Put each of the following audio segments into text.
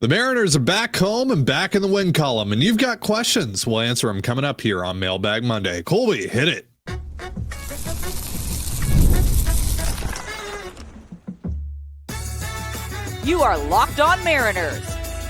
The Mariners are back home and back in the win column, and you've got questions. We'll answer them coming up here on Mailbag Monday. Colby, hit it. You are Locked On Mariners,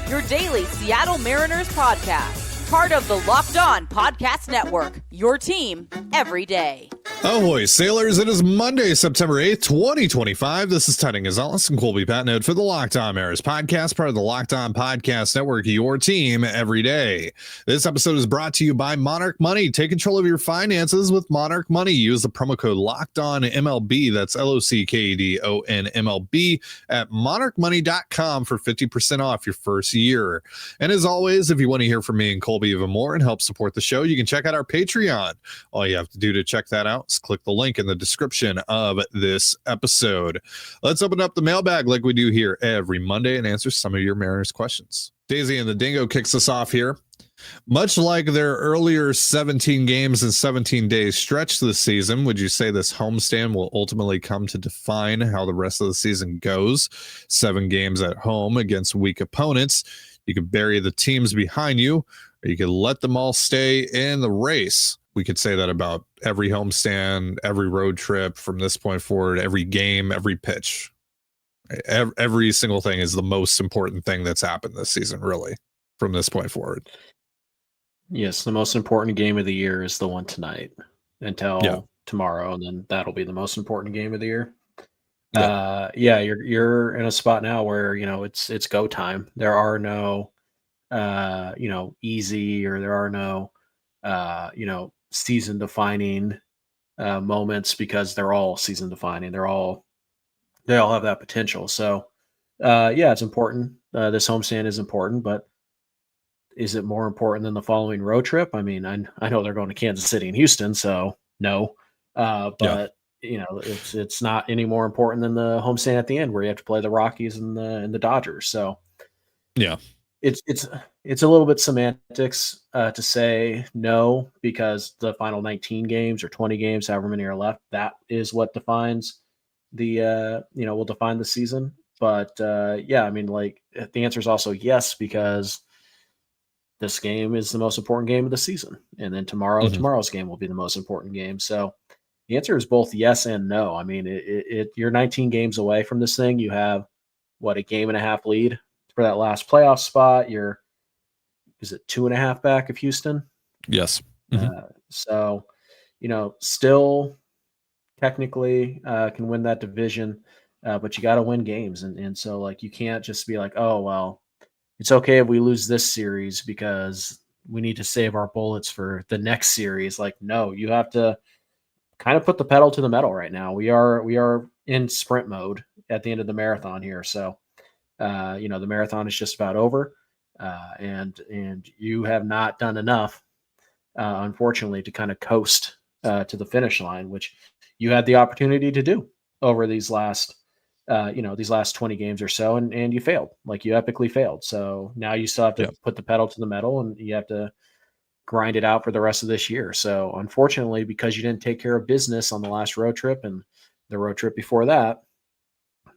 your daily Seattle Mariners podcast, part of the Locked On Podcast Network, your team every day. Ahoy, sailors. It is Monday, September 8th, 2025. This is Titan Gonzalez and Colby Patnode for the Locked On Mariners podcast, part of the Locked On Podcast Network, your team every day. This episode is brought to you by Monarch Money. Take control of your finances with Monarch Money. Use the promo code Locked On MLB. That's LOCKEDON MLB at monarchmoney.com for 50% off your first year. And as always, if you want to hear from me and Colby even more and help support the show, you can check out our Patreon. All you have to do to check that out, click the link in the description of this episode. Let's open up the mailbag like we do here every Monday and answer some of your Mariners questions. Daisy and the Dingo kicks us off here. Much like their earlier 17 games and 17 days stretch this season, would you say this homestand will ultimately come to define how the rest of the season goes? 7 games at home against weak opponents. You could bury the teams behind you, or you could let them all stay in the race. We could say that about every homestand, every road trip from this point forward, every game, every pitch. Every single thing is the most important thing that's happened this season, really, from this point forward. Yes, the most important game of the year is the one tonight until tomorrow, and then that'll be the most important game of the year. You're in a spot now where it's go time. There are no easy, or there are no season defining moments, because they're all season defining. They all have that potential. So it's important. This homestand is important, but is it more important than the following road trip? I mean, I know they're going to Kansas City and Houston, so no. It's not any more important than the homestand at the end, where you have to play the Rockies and the Dodgers. So yeah. It's a little bit semantics to say no, because the final 19 games or 20 games, however many are left, that is what defines will define the season. But the answer is also yes, because this game is the most important game of the season, and then tomorrow's game will be the most important game. So the answer is both yes and no. I mean, you're 19 games away from this thing. You have a game and a half lead for that last playoff spot. Is it 2.5 back of Houston? Yes. So, still technically can win that division, but you got to win games. And so, you can't just be like, oh, well, it's okay if we lose this series because we need to save our bullets for the next series. No, you have to kind of put the pedal to the metal right now. We are in sprint mode at the end of the marathon here. So, the marathon is just about over, and you have not done enough, unfortunately, to kind of coast to the finish line, which you had the opportunity to do over these last 20 games or so, and you failed. You epically failed. So now you still have to put the pedal to the metal, and you have to grind it out for the rest of this year. So unfortunately, because you didn't take care of business on the last road trip and the road trip before that,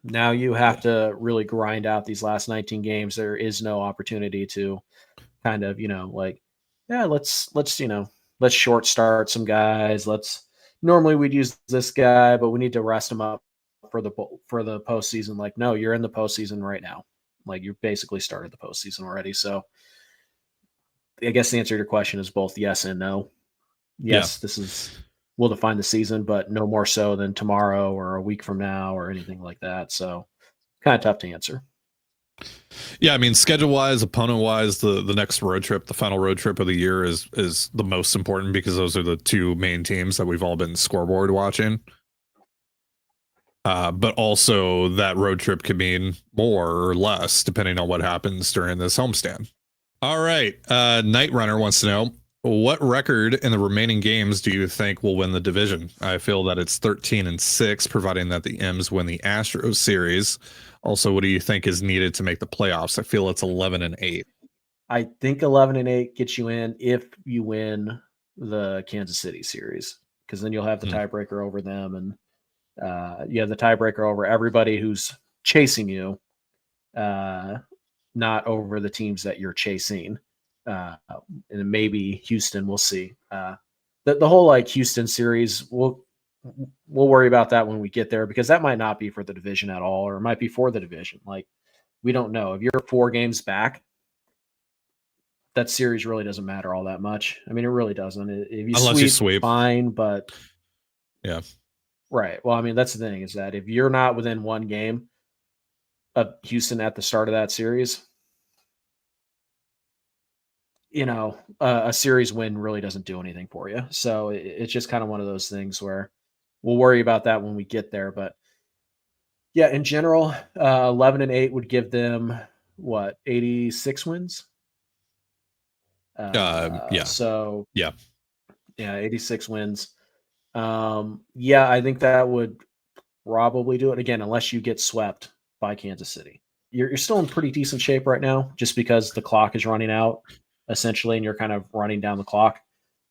now you have to really grind out these last 19 games. There is no opportunity to kind of, let's short start some guys. Normally we'd use this guy, but we need to rest him up for the postseason. No, you're in the postseason right now. You basically started the postseason already. So I guess the answer to your question is both yes and no. Yes, this will define the season, but no more so than tomorrow or a week from now or anything like that. So kind of tough to answer. Yeah, I mean, schedule-wise, opponent-wise, the next road trip, the final road trip of the year is the most important, because those are the two main teams that we've all been scoreboard watching. But also that road trip could mean more or less depending on what happens during this homestand. All right, Night Runner wants to know, what record in the remaining games do you think will win the division? I feel that it's 13-6, providing that the M's win the Astros series. Also, what do you think is needed to make the playoffs? I feel it's 11-8. I think 11-8 gets you in if you win the Kansas City series, because then you'll have the tiebreaker over them, and you have the tiebreaker over everybody who's chasing you. not over the teams that you're chasing. And maybe Houston, we'll see. The whole like Houston series, we'll worry about that when we get there, because that might not be for the division at all, or it might be for the division. Like, we don't know. If you're 4 games back, that series really doesn't matter all that much. I mean, it really doesn't. If you sweep, fine, but yeah, right. Well, I mean, that's the thing, is that if you're not within 1 game of Houston at the start of that series, a series win really doesn't do anything for you. So it's just kind of one of those things where we'll worry about that when we get there. But yeah, in general, 11-8 would give them 86 wins. Yeah. So yeah, 86 wins. I think that would probably do it again, unless you get swept by Kansas City. You're still in pretty decent shape right now, just because the clock is running out essentially, and you're kind of running down the clock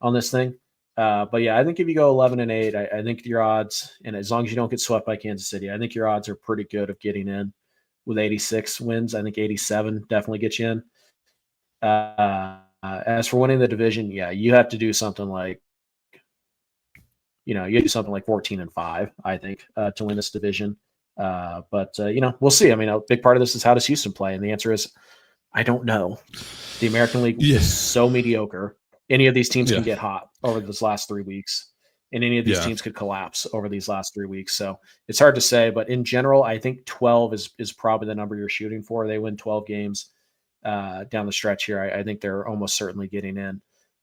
on this thing. But yeah, I think if you go 11-8, I think your odds, and as long as you don't get swept by Kansas City, I think your odds are pretty good of getting in with 86 wins. I think 87 definitely gets you in. As for winning the division, yeah, you have to do something like, you do something like 14-5, I think, to win this division. But we'll see. I mean, a big part of this is, how does Houston play? And the answer is, I don't know. The American League is so mediocre. Any of these teams can get hot over this last 3 weeks, and any of these teams could collapse over these last 3 weeks. So it's hard to say, but in general, I think 12 is probably the number you're shooting for. They win 12 games down the stretch here. I think they're almost certainly getting in,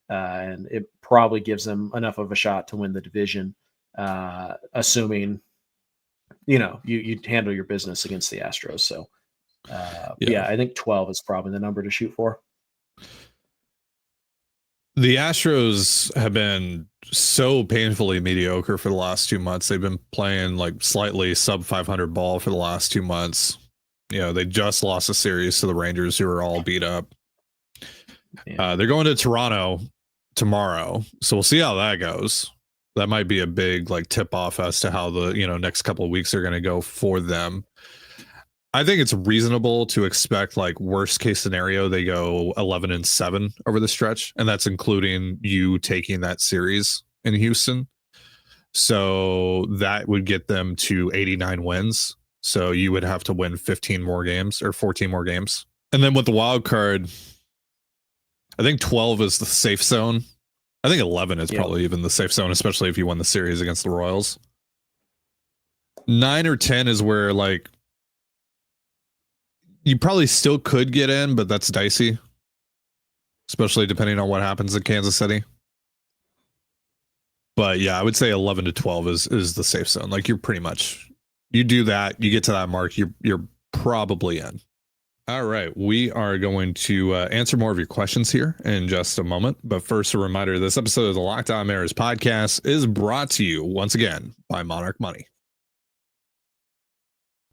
and it probably gives them enough of a shot to win the division, assuming you handle your business against the Astros. So I think 12 is probably the number to shoot for. The Astros have been so painfully mediocre for the last 2 months. They've been playing like slightly sub 500 ball for the last 2 months. They just lost a series to the Rangers, who are all beat up. They're going to Toronto tomorrow, so we'll see how that goes. That might be a big like tip off as to how the next couple of weeks are going to go for them. I think it's reasonable to expect, like, worst case scenario, they go 11-7 over the stretch, and that's including you taking that series in Houston. So that would get them to 89 wins. So you would have to win 15 more games or 14 more games. And then with the wild card, I think 12 is the safe zone. I think 11 is probably even the safe zone, especially if you won the series against the Royals. 9 or 10 is where, like, you probably still could get in, but that's dicey, especially depending on what happens in Kansas City. But yeah, I would say 11-12 is the safe zone. Like, you're pretty much, you do that, you get to that mark, you're probably in. All right, we are going to answer more of your questions here in just a moment. But first, a reminder, this episode of the Locked On Mariners podcast is brought to you once again by Monarch Money.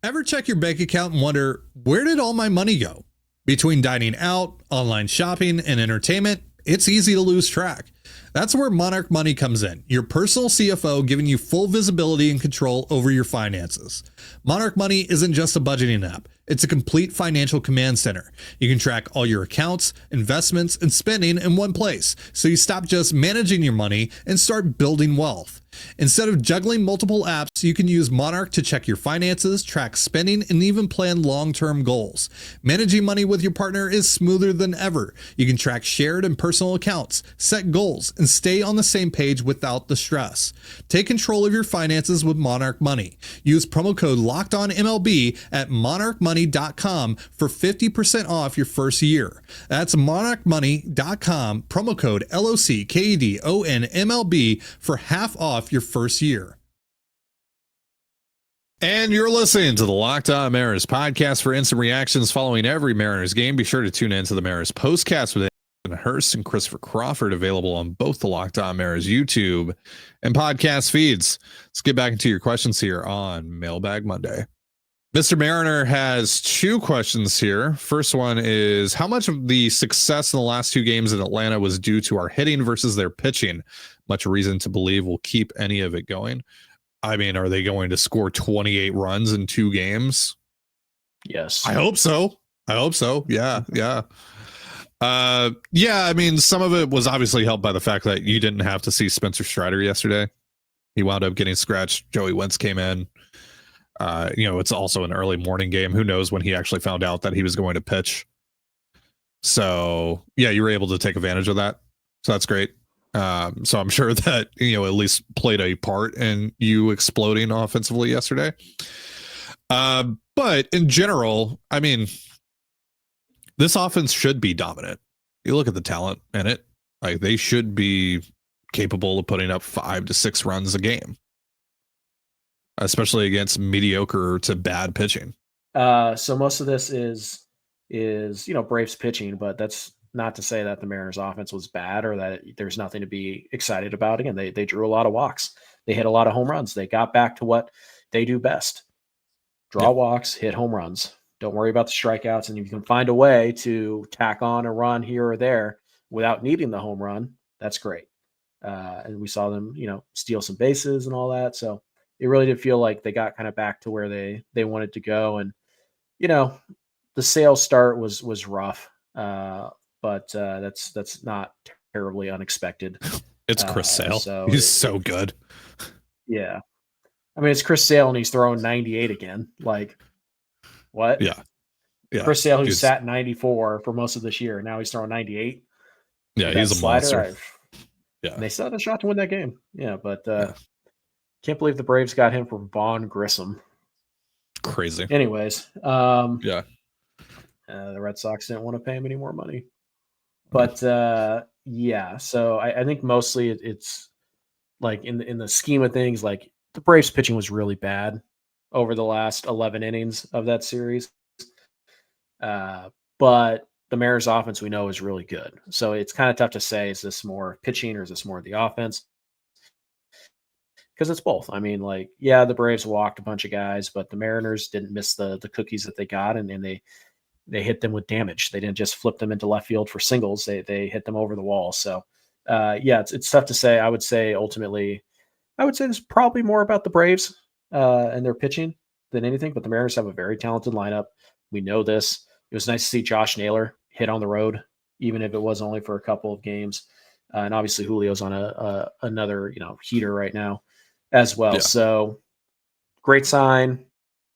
Ever check your bank account and wonder, where did all my money go? Between dining out, online shopping, and entertainment, it's easy to lose track. That's where Monarch Money comes in, your personal CFO giving you full visibility and control over your finances. Monarch Money isn't just a budgeting app. It's a complete financial command center. You can track all your accounts, investments, and spending in one place, so you stop just managing your money and start building wealth. Instead of juggling multiple apps, you can use Monarch to check your finances, track spending, and even plan long-term goals. Managing money with your partner is smoother than ever. You can track shared and personal accounts, set goals, and stay on the same page without the stress. Take control of your finances with Monarch Money. Use promo code LOCKEDONMLB at monarchmoney.com for 50% off your first year. That's monarchmoney.com, promo code LOCKEDONMLB for half off your first year. And you're listening to the Locked On Mariners podcast. For instant reactions following every Mariners game, be sure to tune in to the Mariners postcast with Anthony Hurst and Christopher Crawford, available on both the Locked On Mariners YouTube and podcast feeds. Let's get back into your questions here on Mailbag Monday. Mr. Mariner has 2 questions here. First one is, how much of the success in the last 2 games in Atlanta was due to our hitting versus their pitching? Much reason to believe we'll keep any of it going. I mean, are they going to score 28 runs in 2 games? Yes. I hope so. I hope so. Yeah. Yeah. I mean, some of it was obviously helped by the fact that you didn't have to see Spencer Strider yesterday. He wound up getting scratched. Joey Wentz came in. It's also an early morning game. Who knows when he actually found out that he was going to pitch. So yeah, you were able to take advantage of that. So that's great. So I'm sure that, at least played a part in you exploding offensively yesterday. But in general, I mean, this offense should be dominant. You look at the talent in it, like they should be capable of putting up 5 to 6 runs a game, especially against mediocre to bad pitching. So most of this is Braves pitching, but that's not to say that the Mariners offense was bad or that there's nothing to be excited about. Again, they drew a lot of walks. They hit a lot of home runs. They got back to what they do best. Draw walks, hit home runs. Don't worry about the strikeouts. And if you can find a way to tack on a run here or there without needing the home run, that's great. And we saw them, steal some bases and all that. So it really did feel like they got kind of back to where they wanted to go. And, the sales start was rough, but that's not terribly unexpected. It's Chris Sale. So he's so good. Yeah. I mean, it's Chris Sale and he's throwing 98 again. Like, what? Yeah. Chris Sale, who sat 94 for most of this year. Now he's throwing 98. Yeah, he's a monster. And they still had a shot to win that game. Yeah, but can't believe the Braves got him from Vaughn Grissom. Crazy. Anyways, the Red Sox didn't want to pay him any more money. But so I think mostly it's like in the scheme of things, like the Braves pitching was really bad over the last 11 innings of that series. But the Mariners offense we know is really good. So it's kind of tough to say, is this more pitching or is this more the offense? Because it's both. I mean, the Braves walked a bunch of guys, but the Mariners didn't miss the cookies that they got, and they hit them with damage. They didn't just flip them into left field for singles. They hit them over the wall. So, it's tough to say. I would say ultimately, it's probably more about the Braves and their pitching than anything, but the Mariners have a very talented lineup. We know this. It was nice to see Josh Naylor hit on the road, even if it was only for a couple of games. And obviously Julio's on another, heater right now as well. Yeah. So great sign.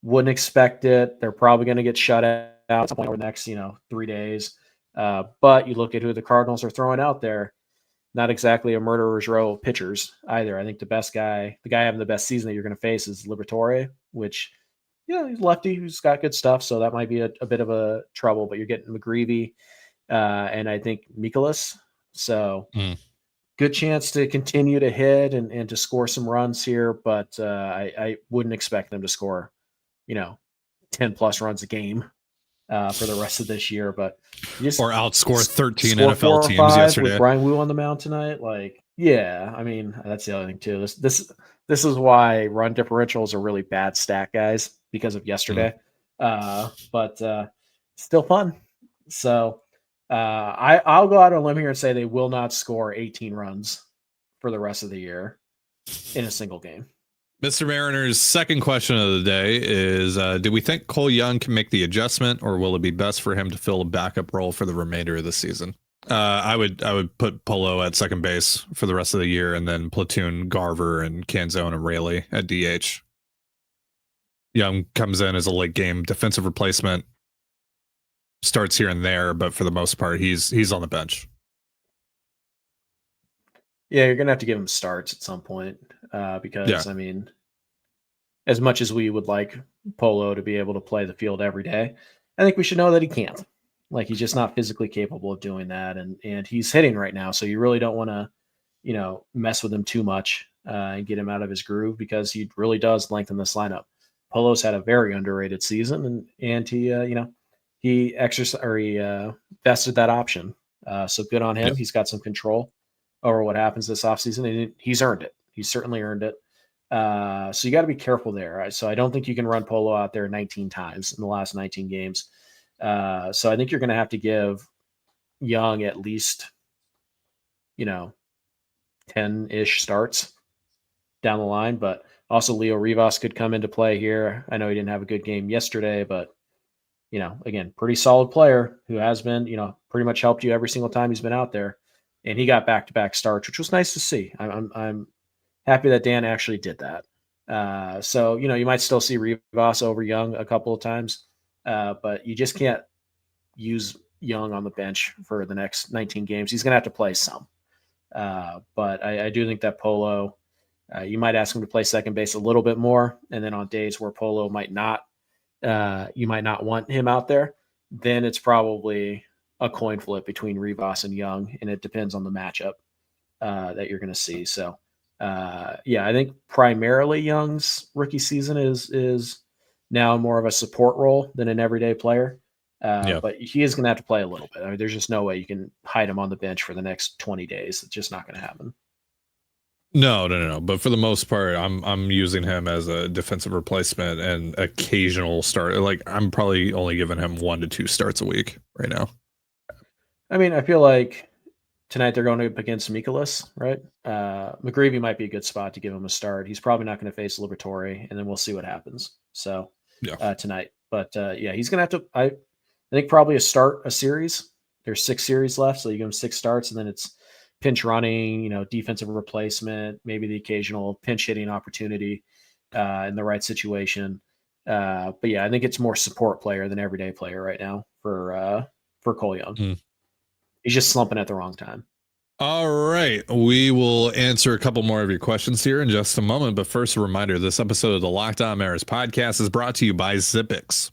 Wouldn't expect it. They're probably going to get shut out at some point over the next, 3 days. But you look at who the Cardinals are throwing out there, not exactly a murderer's row of pitchers either. I think the guy having the best season that you're going to face is Liberatore, which, he's lefty who's got good stuff. So that might be a bit of a trouble, but you're getting McGreevy and I think Mikolas. So good chance to continue to hit and to score some runs here. But I wouldn't expect them to score, 10 plus runs a game for the rest of this year, but or outscore 13 NFL teams yesterday with Brian Wu on the mound tonight. I mean, that's the other thing too. This is why run differentials are really bad stat guys because of yesterday. But still fun. So I'll go out on a limb here and say they will not score 18 runs for the rest of the year in a single game. Mr. Mariner's second question of the day is, do we think Cole Young can make the adjustment, or will it be best for him to fill a backup role for the remainder of the season? I would put Polo at second base for the rest of the year, and then platoon Garver and Canzone and Raley at DH. Young comes in as a late game defensive replacement, starts here and there, but for the most part, he's on the bench. Yeah, you're gonna have to give him starts at some point because I mean, as much as we would like Polo to be able to play the field every day, I think we should know that he can't. He's just not physically capable of doing that, and he's hitting right now, so you really don't want to, mess with him too much and get him out of his groove because he really does lengthen this lineup. Polo's had a very underrated season, and he vested that option. So good on him. Yep. He's got some control over what happens this offseason, and he's earned it. He's certainly earned it. So you got to be careful there. Right? So I don't think you can run Polo out there 19 times in the last 19 games. So I think you're going to have to give Young at least, 10-ish starts down the line. But also Leo Rivas could come into play here. I know he didn't have a good game yesterday, but again, pretty solid player who has been, pretty much helped you every single time he's been out there. And he got back-to-back starts, which was nice to see. I'm happy that Dan actually did that. So, you might still see Rivas over Young a couple of times, but you just can't use Young on the bench for the next 19 games. He's going to have to play some. But I do think that Polo, you might ask him to play second base a little bit more. And then on days where Polo might not, you might not want him out there, then it's probably a coin flip between Rivas and Young, and it depends on the matchup that you're going to see. So, I think primarily Young's rookie season is now more of a support role than an everyday player. But he is going to have to play a little bit. I mean, there's just no way you can hide him on the bench for the next 20 days. It's just not going to happen. No. But for the most part, I'm using him as a defensive replacement and occasional start. Like, I'm probably only giving him 1 to 2 starts a week right now. I mean, I feel like tonight they're going up against Mikolas, right? McGreevy might be a good spot to give him a start. He's probably not going to face Liberatore, and then we'll see what happens. So tonight, but he's going to have to. I think probably a series. There's 6 series left, so you give him 6 starts, and then it's pinch running, defensive replacement, maybe the occasional pinch hitting opportunity in the right situation. But I think it's more support player than everyday player right now for Cole Young. He's just slumping at the wrong time. All right. We will answer a couple more of your questions here in just a moment. But first, a reminder, this episode of the Locked On Mariners podcast is brought to you by Zipix.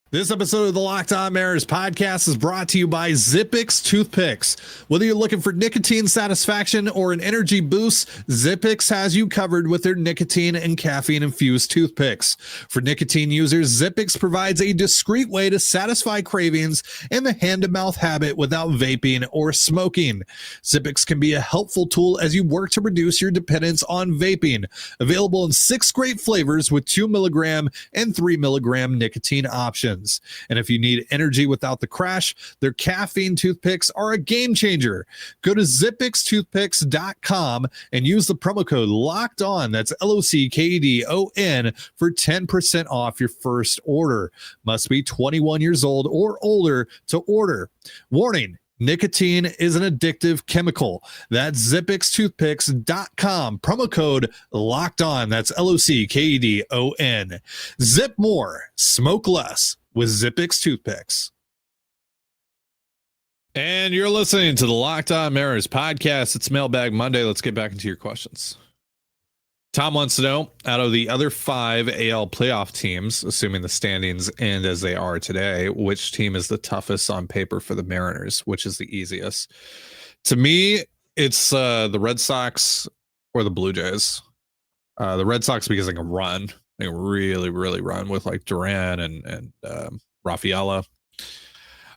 This episode of the Locked On Mariners podcast is brought to you by Zipix Toothpicks. Whether you're looking for nicotine satisfaction or an energy boost, Zipix has you covered with their nicotine and caffeine-infused toothpicks. For nicotine users, Zipix provides a discreet way to satisfy cravings and the hand-to-mouth habit without vaping or smoking. Zipix can be a helpful tool as you work to reduce your dependence on vaping. Available in 6 great flavors with 2 milligram and 3 milligram nicotine options. And if you need energy without the crash, their caffeine toothpicks are a game changer. Go to zipixtoothpicks.com and use the promo code Locked On. That's LOCKEDON for 10% off your first order. Must be 21 years old or older to order. Warning: nicotine is an addictive chemical. That's zipixtoothpicks.com. Promo code Locked On. That's LOCKEDON. Zip more, smoke less with Zipix Toothpicks. And you're listening to the Locked On Mariners podcast. It's Mailbag Monday. Let's get back into your questions. Tom wants to know, out of the other 5 AL playoff teams, assuming the standings end as they are today, which team is the toughest on paper for the Mariners? Which is the easiest? To me, it's the Red Sox or the Blue Jays. The Red Sox because they can run. They can really, really run with like Duran and Rafaela.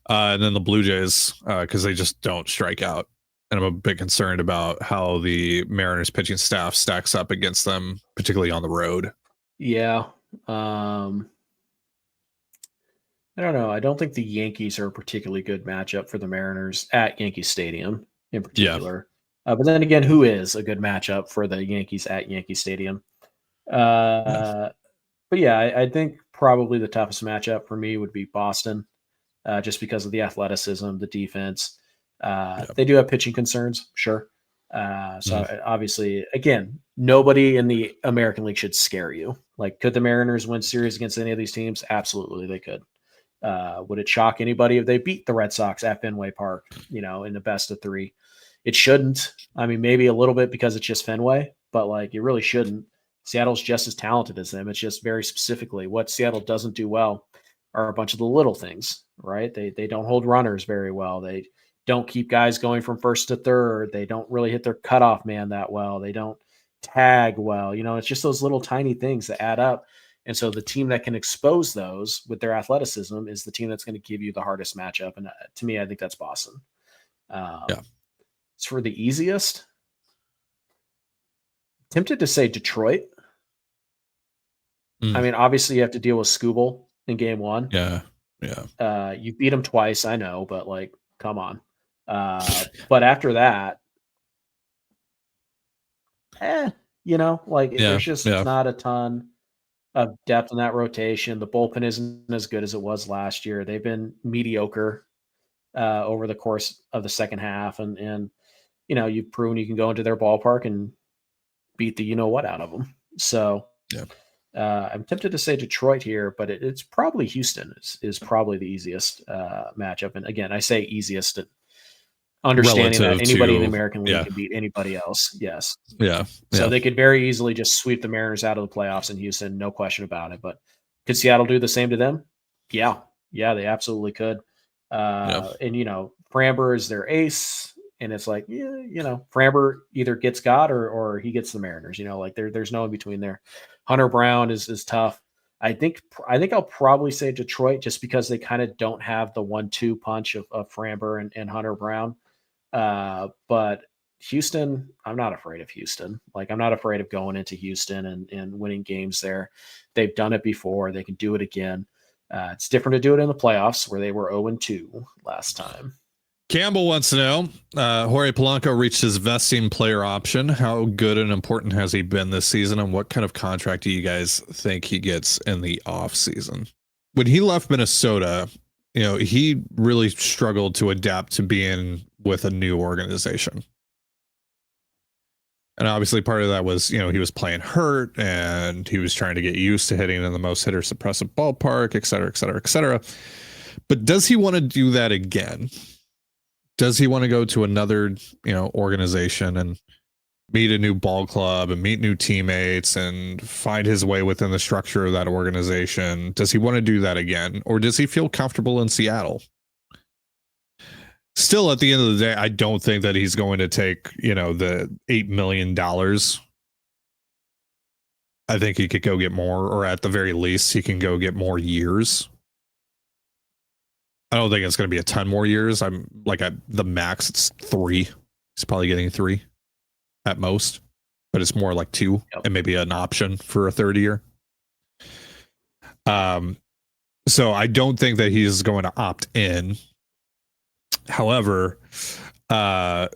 And then the Blue Jays because they just don't strike out. And I'm a bit concerned about how the Mariners pitching staff stacks up against them, particularly on the road. Yeah. I don't know. I don't think the Yankees are a particularly good matchup for the Mariners at Yankee Stadium in particular. Yeah. But then again, who is a good matchup for the Yankees at Yankee Stadium? But I think probably the toughest matchup for me would be Boston, just because of the athleticism, the defense. They do have pitching concerns, sure. Obviously, again, nobody in the American League should scare you. Like, could the Mariners win series against any of these teams? Absolutely, they could. Would it shock anybody if they beat the Red Sox at Fenway Park, in the best of 3? It shouldn't. I mean, maybe a little bit because it's just Fenway, but like, it really shouldn't. Seattle's just as talented as them. It's just very specifically what Seattle doesn't do well are a bunch of the little things, right? They don't hold runners very well. They don't keep guys going from first to third. They don't really hit their cutoff man that well. They don't tag well. It's just those little tiny things that add up. And so the team that can expose those with their athleticism is the team that's going to give you the hardest matchup. And to me, I think that's Boston. It's for the easiest. Tempted to say Detroit. I mean, obviously you have to deal with Skubal in game 1. Yeah. You beat him twice, I know, but like, come on. But after that, there's just not a ton. of depth in that rotation. The bullpen isn't as good as it was last year. They've been mediocre over the course of the second half, and you've proven you can go into their ballpark and beat the what out of them. So Yeah. I'm tempted to say Detroit here, but it's probably Houston is probably the easiest matchup. And again, I say easiest, understanding that Relative anybody in the to, American League yeah. can beat anybody else. Yes. Yeah. So Yeah. they could very easily just sweep the Mariners out of the playoffs in Houston, no question about it. But could Seattle do the same to them? Yeah. Yeah, they absolutely could. And, Framber is their ace. And it's like, Framber either gets God or he gets the Mariners. Like there's no in between there. Hunter Brown is tough. I think I'll probably say Detroit just because they kind of don't have the 1-2 punch of Framber and Hunter Brown. But Houston, I'm not afraid of Houston. Like I'm not afraid of going into Houston and winning games there. They've done it before. They can do it again. It's different to do it in the playoffs where they were 0-2 last time. Campbell wants to know, Jorge Polanco reached his vesting player option. How good and important has he been this season, and what kind of contract do you guys think he gets in the off season? When he left Minnesota, he really struggled to adapt to being with a new organization. And obviously part of that was, he was playing hurt and he was trying to get used to hitting in the most hitter suppressive ballpark, et cetera, et cetera, et cetera. But does he want to do that again? Does he want to go to another, organization and meet a new ball club and meet new teammates and find his way within the structure of that organization? Does he want to do that again? Or does he feel comfortable in Seattle? Still, at the end of the day, I don't think that he's going to take, the $8 million. I think he could go get more, or at the very least, he can go get more years. I don't think it's going to be a ton more years. I'm like at the max, it's 3. He's probably getting 3 at most, but it's more like 2 and maybe an option for a third year. So I don't think that he's going to opt in. However, I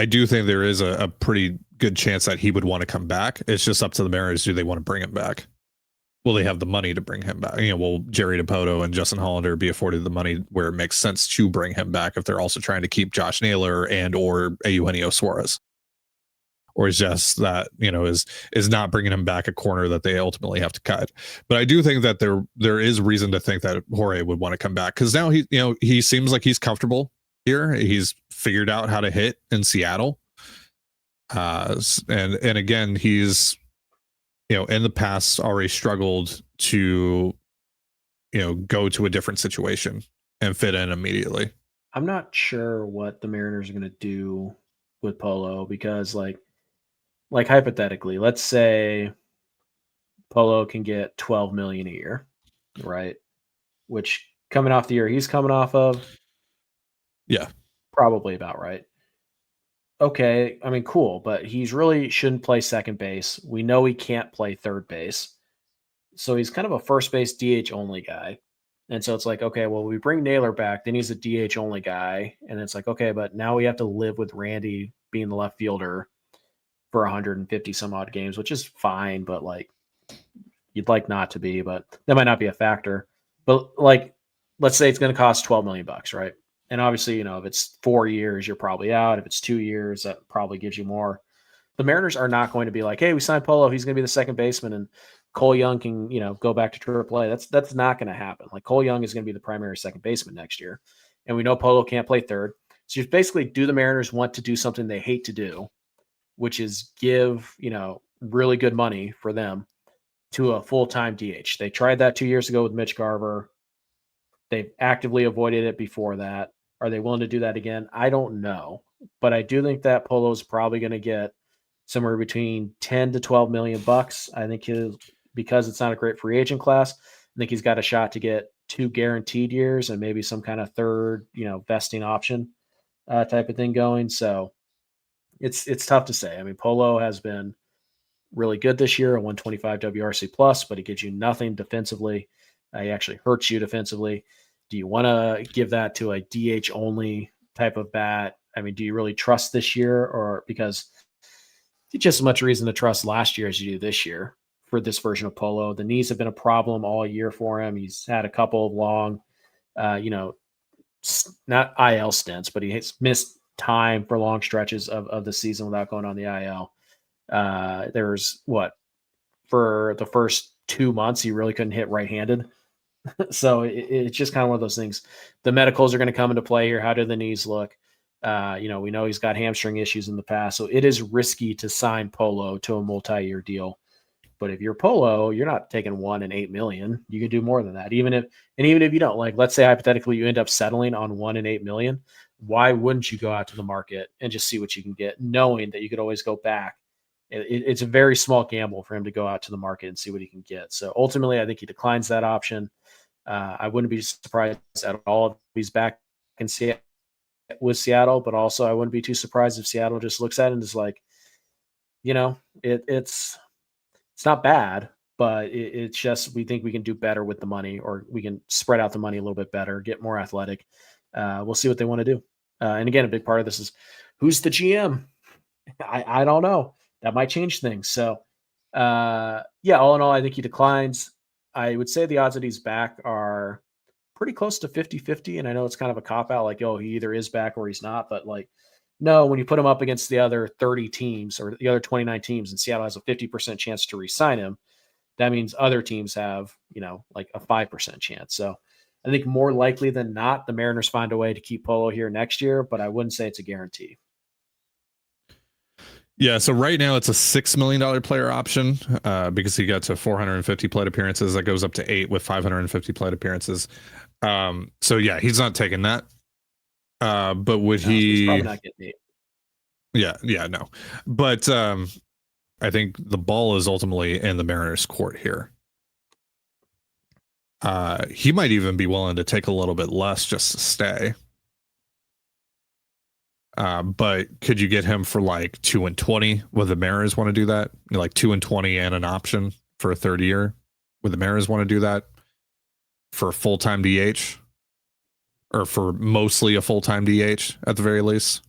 do think there is a pretty good chance that he would want to come back. It's just up to the Mariners. Do they want to bring him back? Will they have the money to bring him back? Will Jerry DiPoto and Justin Hollander be afforded the money where it makes sense to bring him back if they're also trying to keep Josh Naylor and or Eugenio Suarez? Or is just that, is not bringing him back a corner that they ultimately have to cut. But I do think that there is reason to think that Jorge would want to come back because now he seems like he's comfortable here. He's figured out how to hit in Seattle. And again, he's, in the past already struggled to, go to a different situation and fit in immediately. I'm not sure what the Mariners are going to do with Polo because like hypothetically, let's say Polo can get $12 million a year, right? Which coming off the year he's coming off of, yeah, probably about right. Okay, I mean, cool, but he's really shouldn't play second base. We know he can't play third base. So he's kind of a first base DH only guy. And so it's like, okay, well, we bring Naylor back, then he's a DH only guy. And it's like, okay, but now we have to live with Randy being the left fielder for 150 some odd games, which is fine, but like you'd like not to be, but that might not be a factor. But like, let's say it's going to cost $12 million, right? And obviously, if it's 4 years, you're probably out. If it's 2 years, that probably gives you more. The Mariners are not going to be like, hey, we signed Polo. He's going to be the second baseman, and Cole Young can, go back to AAA. That's not going to happen. Like Cole Young is going to be the primary second baseman next year, and we know Polo can't play third. So you basically do the Mariners want to do something they hate to do, which is give really good money for them to a full-time DH. They tried that 2 years ago with Mitch Garver. They've actively avoided it before that. Are they willing to do that again? I don't know. But I do think that Polo is probably going to get somewhere between 10 to 12 million bucks. I think because it's not a great free agent class, I think he's got a shot to get 2 guaranteed years and maybe some kind of third, vesting option type of thing going. So it's tough to say. I mean, Polo has been really good this year, a 125 WRC plus, but he gives you nothing defensively. He actually hurts you defensively. Do you want to give that to a DH only type of bat? I mean, do you really trust this year, or because it's just as much reason to trust last year as you do this year for this version of Polo. The knees have been a problem all year for him. He's had a couple of long, not IL stints, but he has missed time for long stretches of the season without going on the IL. There's for the first 2 months, he really couldn't hit right-handed. So it's just kind of one of those things. The medicals are going to come into play here. How do the knees look? We know he's got hamstring issues in the past, so it is risky to sign Polo to a multi-year deal. But if you're Polo, you're not taking $1 and $8 million. You can do more than that. Even if you don't, like, let's say hypothetically you end up settling on $1 and $8 million, why wouldn't you go out to the market and just see what you can get, knowing that you could always go back? It's a very small gamble for him to go out to the market and see what he can get. So ultimately, I think he declines that option. I wouldn't be surprised at all if he's back in with Seattle, but also I wouldn't be too surprised if Seattle just looks at it and is like, it's not bad, but it's just, we think we can do better with the money, or we can spread out the money a little bit better, get more athletic. We'll see what they want to do. And again, a big part of this is who's the GM? I don't know. That might change things. So all in all, I think he declines. I would say the odds that he's back are pretty close to 50-50. And I know it's kind of a cop out, like, oh, he either is back or he's not. But like, no, when you put him up against the other 30 teams or the other 29 teams, and Seattle has a 50% chance to re-sign him, that means other teams have, like a 5% chance. So I think more likely than not, the Mariners find a way to keep Polo here next year, but I wouldn't say it's a guarantee. Yeah, so right now it's a $6 million player option because he got to 450 plate appearances. That goes up to 8 with 550 plate appearances. So yeah, he's not taking that. But would he? He's probably not getting 8. Yeah, no. But I think the ball is ultimately in the Mariners' court here. He might even be willing to take a little bit less just to stay. But could you get him for like 2 and 20? Would the Mariners want to do that? Like 2 and 20 and an option for a third year? Would the Mariners want to do that for a full-time DH? Or for mostly a full-time DH at the very least?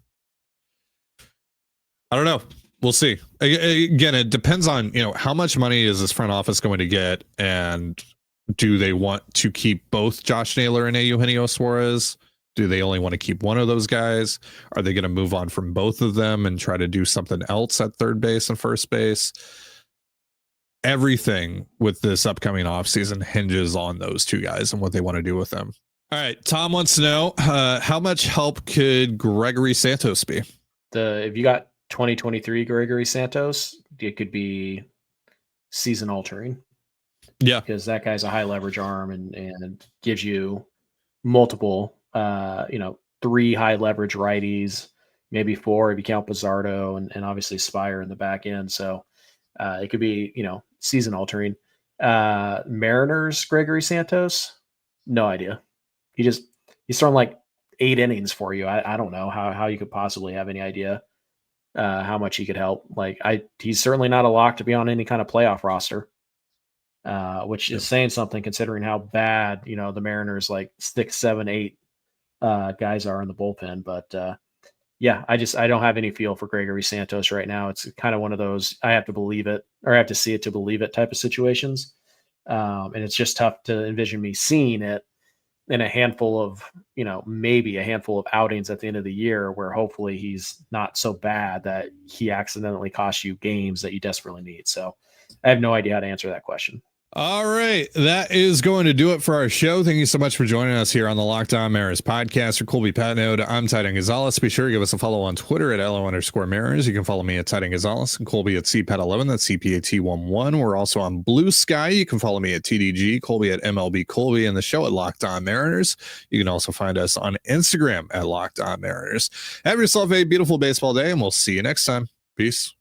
I don't know. We'll see. Again, it depends on, how much money is this front office going to get, and do they want to keep both Josh Naylor and Eugenio Suarez? Do they only want to keep one of those guys? Are they going to move on from both of them and try to do something else at third base and first base? Everything with this upcoming offseason hinges on those two guys and what they want to do with them. All right. Tom wants to know how much help could Gregory Santos be? If you got 2023 Gregory Santos, it could be season altering. Yeah. Because that guy's a high leverage arm and gives you multiple 3 high leverage righties, maybe 4 if you count Pizzardo and obviously Spire in the back end. So it could be, season altering. Mariners, Gregory Santos, no idea. He's thrown like 8 innings for you. I don't know how you could possibly have any idea how much he could help. Like he's certainly not a lock to be on any kind of playoff roster. Which is saying something considering how bad, the Mariners like 6, 7, 8 guys are in the bullpen. But I don't have any feel for Gregory Santos right now. It's kind of one of those, I have to believe it, or I have to see it to believe it type of situations. And it's just tough to envision me seeing it in a handful of, maybe a handful of outings at the end of the year where hopefully he's not so bad that he accidentally costs you games that you desperately need. So I have no idea how to answer that question. All right. That is going to do it for our show. Thank you so much for joining us here on the Locked On Mariners podcast. For Colby Patnode, I'm Titan Gonzalez. Be sure to give us a follow on Twitter at LO_Mariners. You can follow me at Titan Gonzalez and Colby at CPAT11. That's CPAT11. We're also on Blue Sky. You can follow me at TDG, Colby at MLB Colby, and the show at Locked On Mariners. You can also find us on Instagram at Locked On Mariners. Have yourself a beautiful baseball day, and we'll see you next time. Peace.